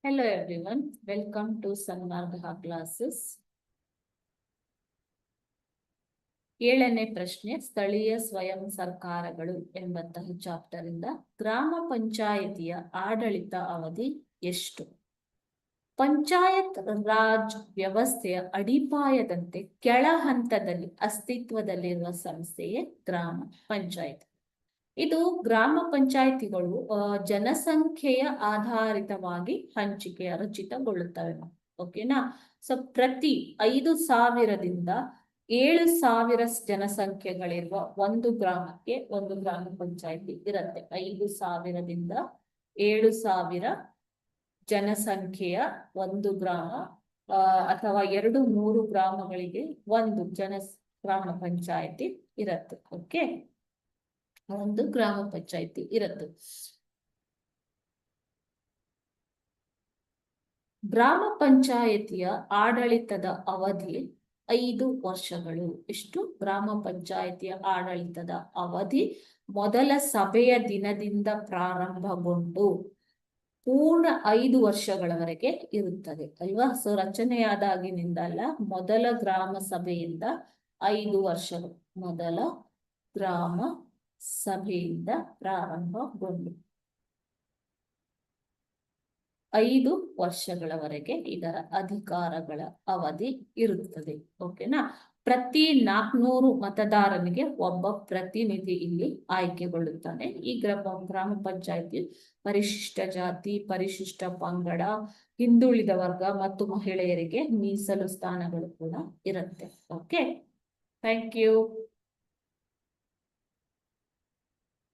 Hello everyone, welcome to Sanmarga classes. 7ನೇ ಪ್ರಶ್ನೆ ಸ್ಥಳೀಯ ಸ್ವಯಂ ಸರ್ಕಾರಗಳು ಎಂಬಂತಹ ಚಾಪ್ಟರ್ ಇಂದ ಗ್ರಾಮ ಪಂಚಾಯಿತಿಯ ಆಡಳಿತ ಅವಧಿ ಎಷ್ಟು? ಪಂಚಾಯತ್ ರಾಜ್ ವ್ಯವಸ್ಥೆಯ ಅಡಿಪಾಯದಂತೆ ಕೆಳ ಹಂತದಲ್ಲಿ ಅಸ್ತಿತ್ವದಲ್ಲಿರುವ ಸಂಸ್ಥೆಯೇ ಗ್ರಾಮ ಪಂಚಾಯತ್. ಇದು ಗ್ರಾಮ ಪಂಚಾಯಿತಿಗಳು ಜನಸಂಖ್ಯೆಯ ಆಧಾರಿತವಾಗಿ ರಚಿತಗೊಳ್ಳುತ್ತವೆ. ಓಕೆನಾ? ಸೊ ಪ್ರತಿ 5,000ದಿಂದ 7,000 ಜನಸಂಖ್ಯೆಗಳಿರುವ ಒಂದು ಗ್ರಾಮಕ್ಕೆ ಒಂದು ಗ್ರಾಮ ಪಂಚಾಯಿತಿ ಇರುತ್ತೆ. 5,000ದಿಂದ 7,000 ಜನಸಂಖ್ಯೆಯ ಒಂದು ಗ್ರಾಮ ಅಥವಾ 2-3 ಗ್ರಾಮಗಳಿಗೆ ಒಂದು ಗ್ರಾಮ ಪಂಚಾಯಿತಿ ಇರುತ್ತೆ. ಓಕೆ, ಒಂದು ಗ್ರಾಮ ಪಂಚಾಯಿತಿ ಇರುತ್ತೆ. ಗ್ರಾಮ ಪಂಚಾಯಿತಿಯ ಆಡಳಿತದ ಅವಧಿ 5 ವರ್ಷಗಳು. ಎಷ್ಟು? ಗ್ರಾಮ ಪಂಚಾಯಿತಿಯ ಆಡಳಿತದ ಅವಧಿ ಮೊದಲ ಸಭೆಯ ದಿನದಿಂದ ಪ್ರಾರಂಭಗೊಂಡು ಪೂರ್ಣ 5 ವರ್ಷಗಳವರೆಗೆ ಇರುತ್ತದೆ ಅಲ್ವಾ? ಸೊ ರಚನೆಯಾದಾಗಿನಿಂದ ಅಲ್ಲ, ಮೊದಲ ಗ್ರಾಮ ಸಭೆಯಿಂದ 5 ವರ್ಷಗಳು. ಮೊದಲ ಗ್ರಾಮ ಸಭೆಯಿಂದ ಪ್ರಾರಂಭಗೊಂಡು 5 ವರ್ಷಗಳವರೆಗೆ ಇದರ ಅಧಿಕಾರಗಳ ಅವಧಿ ಇರುತ್ತದೆ. ಓಕೆನಾ? ಪ್ರತಿ 400 ಮತದಾರನಿಗೆ ಒಬ್ಬ ಪ್ರತಿನಿಧಿ ಇಲ್ಲಿ ಆಯ್ಕೆಗೊಳ್ಳುತ್ತಾನೆ. ಈ ಗ್ರಾಮ ಪಂಚಾಯಿತಿ ಪರಿಶಿಷ್ಟ ಜಾತಿ, ಪರಿಶಿಷ್ಟ ಪಂಗಡ, ಹಿಂದುಳಿದ ವರ್ಗ ಮತ್ತು ಮಹಿಳೆಯರಿಗೆ ಮೀಸಲು ಸ್ಥಾನಗಳು ಕೂಡ ಇರುತ್ತೆ. Okay, thank you.